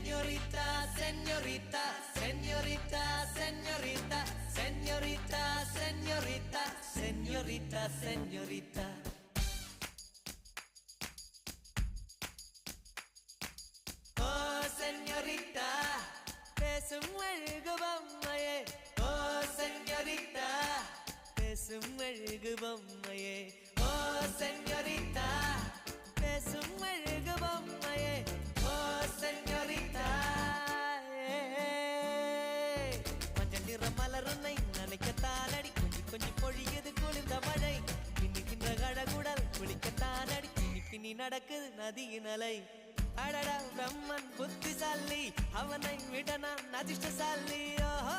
Señorita, señorita, señorita, señorita, señorita, señorita, señorita, señorita. Oh, señorita, பேசும் அழகு பொம்மையே. Oh, señorita, பேசும் அழகு பொம்மையே. Oh, señorita, பேசும் அழகு பொம்மையே. Oh, señorita, மஞ்சள் நிற மலருன்னை நினைக்கத்தான் அடி கொஞ்சி கொஞ்சி பொழியது குளிர்ந்த மழை பின்னுகின்ற கழகுடல் குளிக்கத்தான் அடி பின்னி பின்னி நடக்குது நதியின் அலை அடடா பிரம்மன் புத்திசாலி அவனை விட நான் அதிர்ஷ்டசாலி ஓஹோ